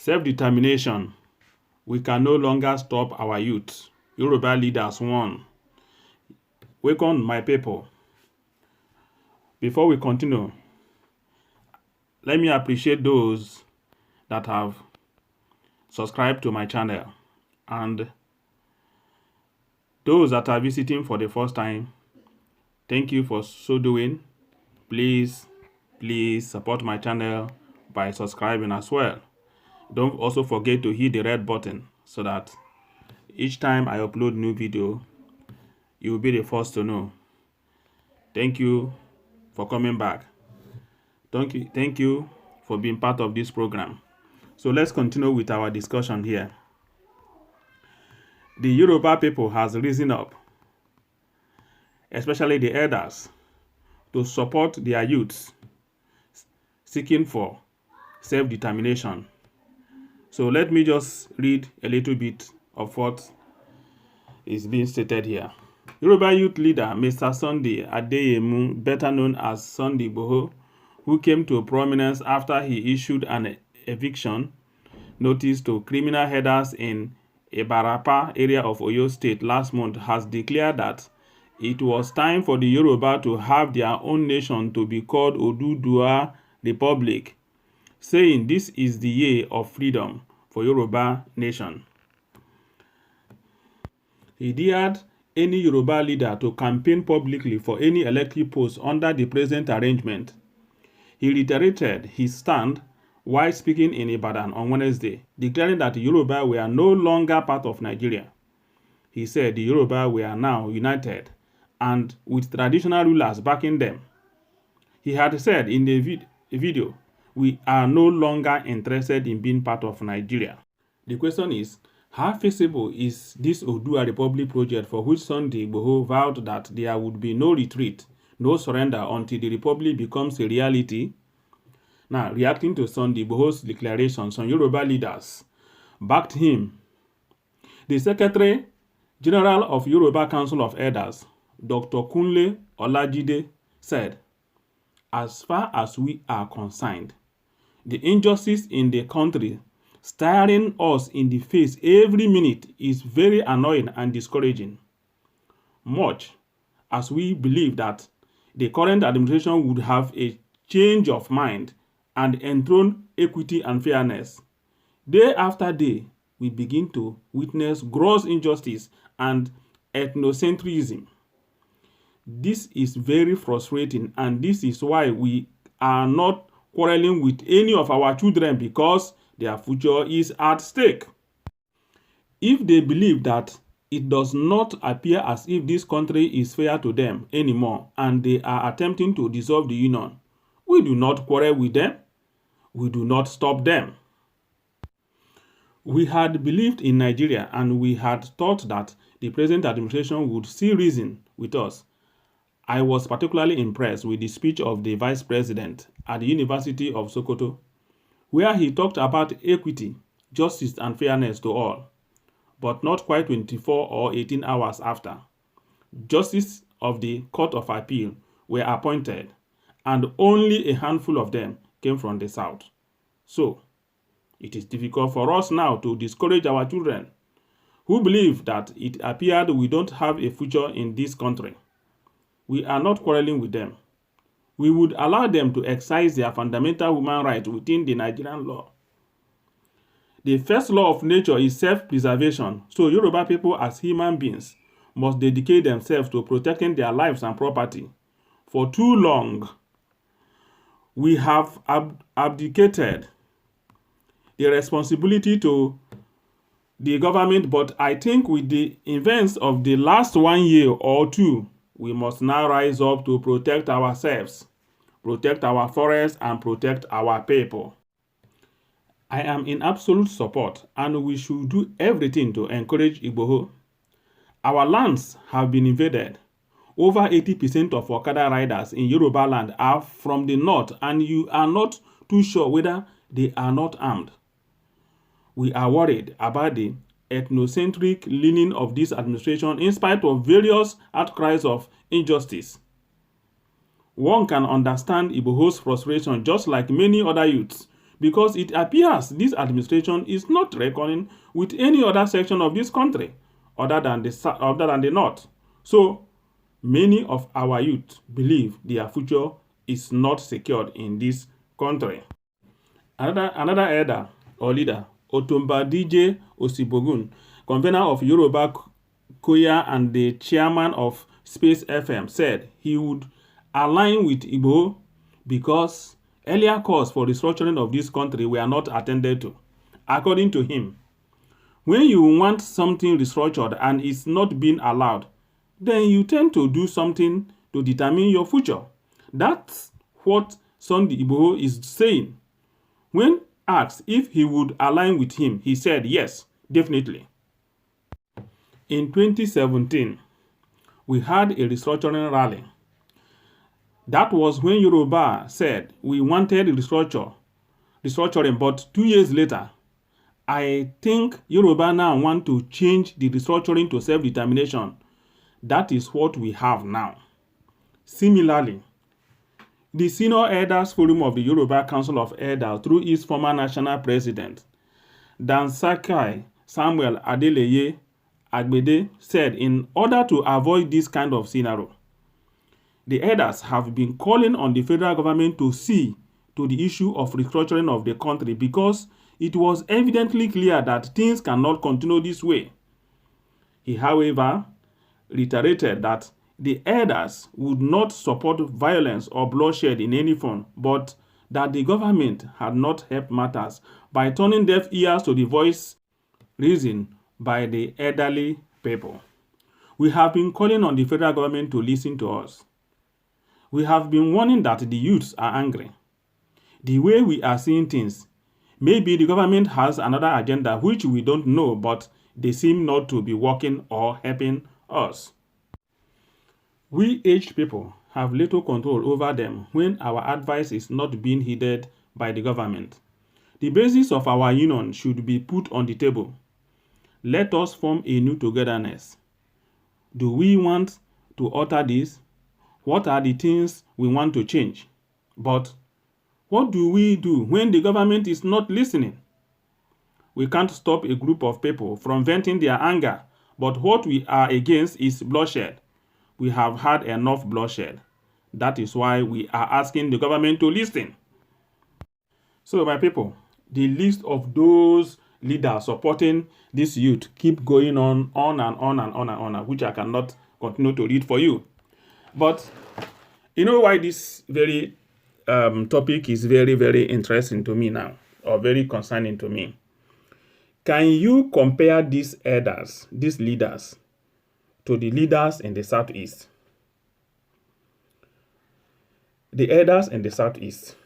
Self-determination. We can no longer stop our youth. Yoruba leaders won. Welcome, my people. Before we continue, let me appreciate those that have subscribed to my channel and those that are visiting for the first time. Thank you for so doing. Please support my channel by subscribing as well. Don't also forget to hit the red button so that each time I upload new video, you will be the first to know. Thank you for coming back. Thank you for being part of this program. So let's continue with our discussion here. The Yoruba people has risen up, especially the elders, to support their youths seeking for self-determination. So let me just read a little bit of what is being stated here. Yoruba youth leader Mr. Sunday Igboho, better known as Sunday Igboho, who came to prominence after he issued an eviction notice to criminal headers in Ibarapa area of Oyo State last month, has declared that it was time for the Yoruba to have their own nation to be called Oduduwa Republic, saying this is the year of freedom for Yoruba nation. He dared any Yoruba leader to campaign publicly for any elective post under the present arrangement. He reiterated his stand while speaking in Ibadan on Wednesday, declaring that the Yoruba were no longer part of Nigeria. He said the Yoruba were now united and with traditional rulers backing them. He had said in the video, "We are no longer interested in being part of Nigeria." The question is, how feasible is this Oodua Republic project for which Sunday Igboho vowed that there would be no retreat, no surrender until the Republic becomes a reality? Now, reacting to Sunday Igboho's declaration, some Yoruba leaders backed him. The Secretary General of Yoruba Council of Elders, Dr. Kunle Olajide, said, "As far as we are concerned, the injustice in the country staring us in the face every minute is very annoying and discouraging. Much as we believe that the current administration would have a change of mind and enthrone equity and fairness, day after day we begin to witness gross injustice and ethnocentrism. This is very frustrating, and this is why we are not quarreling with any of our children, because their future is at stake. If they believe that it does not appear as if this country is fair to them anymore and they are attempting to dissolve the union, we do not quarrel with them. We do not stop them. We had believed in Nigeria and we had thought that the present administration would see reason with us. I was particularly impressed with the speech of the Vice President at the University of Sokoto, where he talked about equity, justice, and fairness to all. But not quite 24 or 18 hours after, justices of the Court of Appeal were appointed, and only a handful of them came from the South. So, it is difficult for us now to discourage our children who believe that it appeared we don't have a future in this country. We are not quarreling with them. We would allow them to exercise their fundamental human rights within the Nigerian law. The first law of nature is self-preservation, so Yoruba people as human beings must dedicate themselves to protecting their lives and property. For too long, we have abdicated the responsibility to the government, but I think with the events of the last 1 year or two, we must now rise up to protect ourselves, protect our forests, and protect our people. I am in absolute support, and we should do everything to encourage Igboho. Our lands have been invaded. Over 80% of Okada riders in Yoruba land are from the north, and you are not too sure whether they are not armed. We are worried about the ethnocentric leaning of this administration in spite of various outcries of injustice. One can understand Igboho's frustration, just like many other youths, because it appears this administration is not reckoning with any other section of this country other than the north. So many of our youth believe their future is not secured in this country. Another elder or leader, Otumba DJ Osibogun, convener of Yoruba Koya and the chairman of Space FM, said he would align with Igbo because earlier calls for restructuring of this country were not attended to. According to him, when you want something restructured and it's not being allowed, then you tend to do something to determine your future. That's what Sunday Igboho is saying. When asked if he would align with him, he said yes, definitely. In 2017, we had a restructuring rally. That was when Yoruba said we wanted restructuring, but 2 years later, I think Yoruba now want to change the restructuring to self-determination. That is what we have now. Similarly, the Senior Elders Forum of the Yoruba Council of Elders, through its former national president, Dansakai Samuel Adeleye Agbede, said in order to avoid this kind of scenario, the elders have been calling on the federal government to see to the issue of restructuring of the country because it was evidently clear that things cannot continue this way. He, however, reiterated that the elders would not support violence or bloodshed in any form, but that the government had not helped matters by turning deaf ears to the voice raised by the elderly people. We have been calling on the federal government to listen to us. We have been warning that the youths are angry. The way we are seeing things, maybe the government has another agenda which we don't know, but they seem not to be working or helping us. We aged people have little control over them when our advice is not being heeded by the government. The basis of our union should be put on the table. Let us form a new togetherness. Do we want to alter this? What are the things we want to change? But what do we do when the government is not listening? We can't stop a group of people from venting their anger, but what we are against is bloodshed. We have had enough bloodshed. That is why we are asking the government to listen. So, my people, the list of those leaders supporting this youth keep going on and on, which I cannot continue to read for you. But you know why this very topic is very, very interesting to me now, or very concerning to me? Can you compare these elders, these leaders, to the leaders in the Southeast? The elders in the Southeast,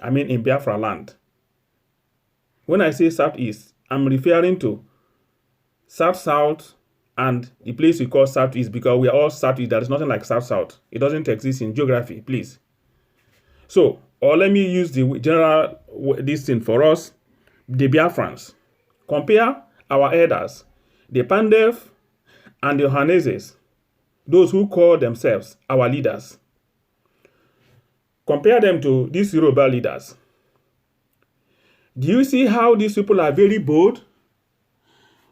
I mean in Biafra land. When I say Southeast, I'm referring to South-South and the place we call Southeast, because we are all Southeast. There is nothing like South-South. It doesn't exist in geography, please. So, or let me use the general this thing for us, the Biafrans. Compare our elders, the Pandef and the Ohaneses, those who call themselves our leaders. Compare them to these Yoruba leaders. Do you see how these people are very bold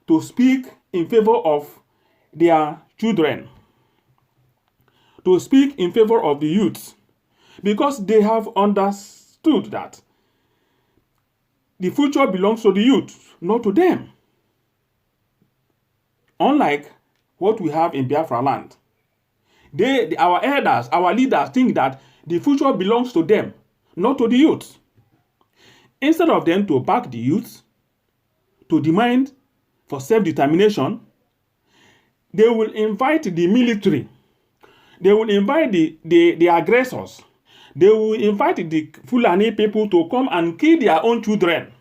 to speak in favor of their children, to speak in favor of the youth, because they have understood that the future belongs to the youth, not to them. Unlike what we have in Biafra land, our elders, our leaders think that the future belongs to them, not to the youth. Instead of them to back the youth, to demand for self-determination, they will invite the military, they will invite the aggressors, they will invite the Fulani people to come and kill their own children.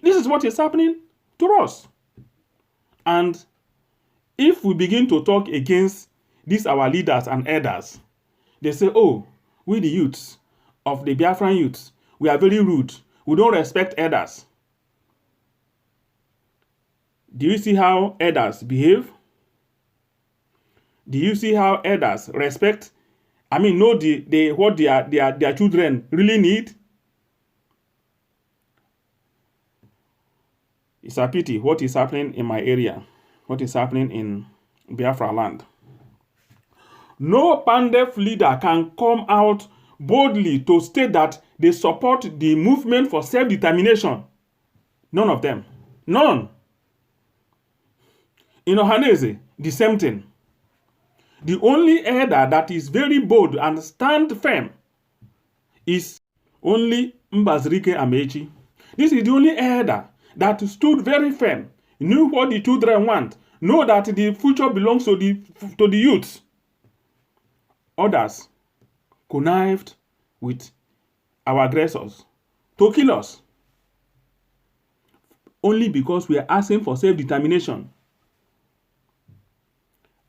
This is what is happening to us. And if we begin to talk against these our leaders and elders, they say, oh, we the youths of the Biafran youths, we are very rude. We don't respect elders. Do you see how elders behave? Do you see how elders respect, know what their children really need? It's a pity what is happening in my area, what is happening in Biafra land. No Pandef leader can come out boldly to state that they support the movement for self-determination. None of them. None. In Ohanese, the same thing. The only elder that is very bold and stand firm is only Mbazrike Amechi. This is the only elder that stood very firm, knew what the children want, know that the future belongs to the youth. Others connived with our aggressors to kill us only because we are asking for self-determination.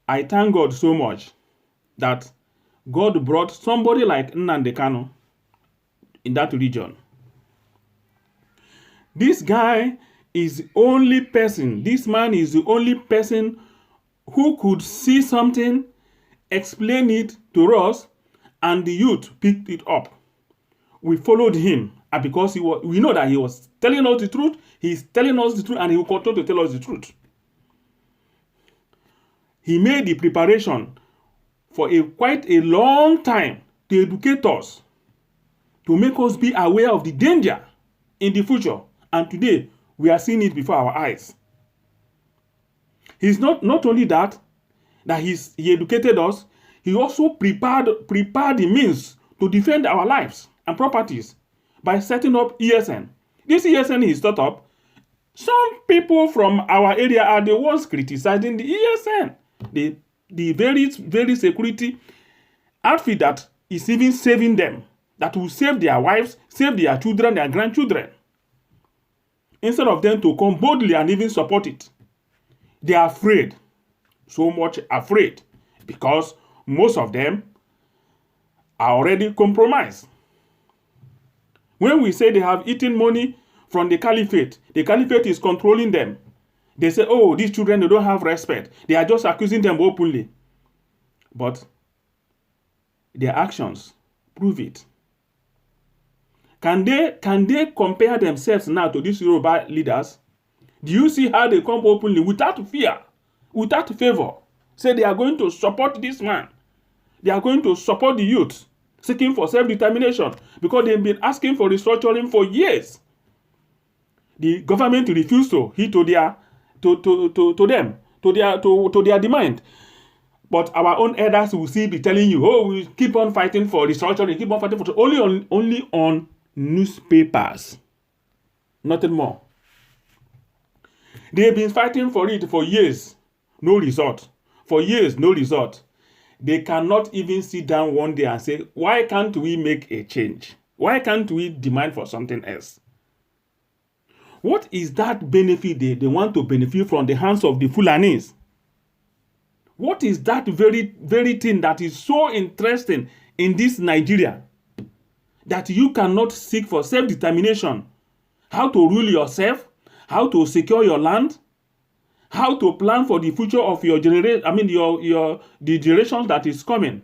I thank God so much that God brought somebody like Nnamdi Kanu in that region. This guy is the only person, this man is the only person who could see something, explain it to us, and the youth picked it up. We followed him, and because we know that he was telling us the truth, he's telling us the truth, and he will continue to tell us the truth. He made the preparation for quite a long time to educate us, to make us be aware of the danger in the future. And today, we are seeing it before our eyes. He's not only that he educated us, he also prepared the means to defend our lives and properties by setting up ESN. This ESN he set up, some people from our area are the ones criticizing the ESN. The very, very security outfit that is even saving them, that will save their wives, save their children, their grandchildren. Instead of them to come boldly and even support it, they are afraid, so much afraid, because most of them are already compromised. When we say they have eaten money from the caliphate is controlling them. They say, oh, these children, they don't have respect. They are just accusing them openly. But their actions prove it. Can they compare themselves now to these Yoruba leaders? Do you see how they come openly without fear, without favor? Say they are going to support this man. They are going to support the youth seeking for self-determination because they've been asking for restructuring for years. The government refused to heed to their demand. But our own elders will still be telling you, oh, we keep on fighting for restructuring, keep on fighting for only on newspapers. Nothing more. They've been fighting for it for years. No result. For years, no result. They cannot even sit down one day and say, why can't we make a change? Why can't we demand for something else? What is that benefit they want to benefit from the hands of the Fulanis? What is that very, very thing that is so interesting in this Nigeria that you cannot seek for self-determination? How to rule yourself, how to secure your land, how to plan for the future of your generation, the generations that is coming.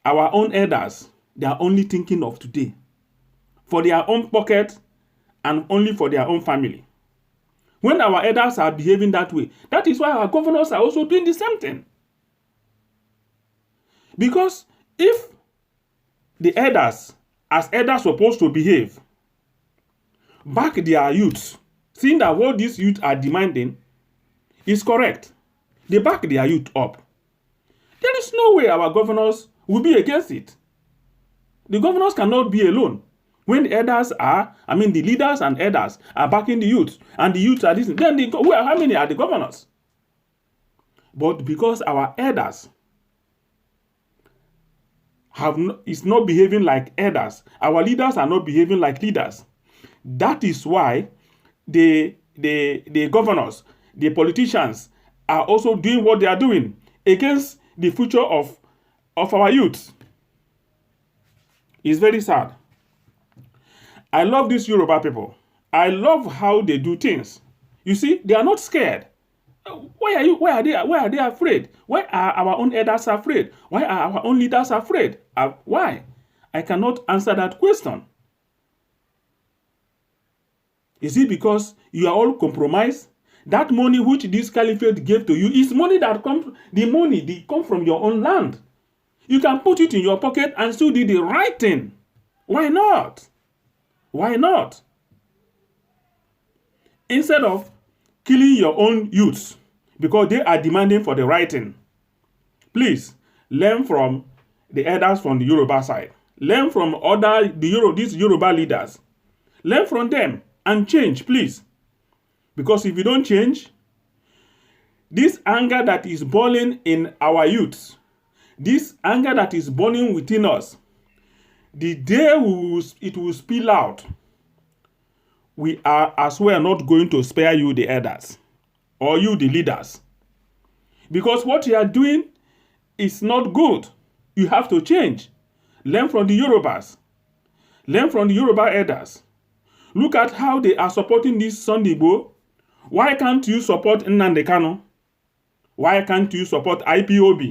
Our own elders, they are only thinking of today, for their own pocket and only for their own family. When our elders are behaving that way, that is why our governors are also doing the same thing. Because if the elders, as elders supposed to behave, back their youth, seeing that what these youth are demanding is correct, they back their youth up, there is no way our governors will be against it. The governors cannot be alone. When the elders are, the leaders and elders are backing the youth, and the youth are listening, then how many are the governors? But because our elders is not behaving like elders, our leaders are not behaving like leaders. That is why the governors, the politicians are also doing what they are doing against the future of our youth. It's very sad. I love these Yoruba people. I love how they do things. You see, they are not scared. Why are they afraid? Why are our own elders afraid? Why are our own leaders afraid? Why? I cannot answer that question. Is it because you are all compromised? That money which this caliphate gave to you is money that comes, they come from your own land. You can put it in your pocket and still do the right thing. Why not? Why not? Instead of killing your own youths because they are demanding for the right thing, please learn from the elders from the Yoruba side. Learn from these Yoruba leaders. Learn from them and change, please. Because if you don't change, this anger that is boiling in our youths, this anger that is burning within us, the day it will spill out, we are as well not going to spare you, the elders, or you, the leaders. Because what you are doing is not good. You have to change. Learn from the Yorubas. Learn from the Yoruba elders. Look at how they are supporting this Sunday Igboho. Why can't you support Nnamdi Kanu? Why can't you support IPOB?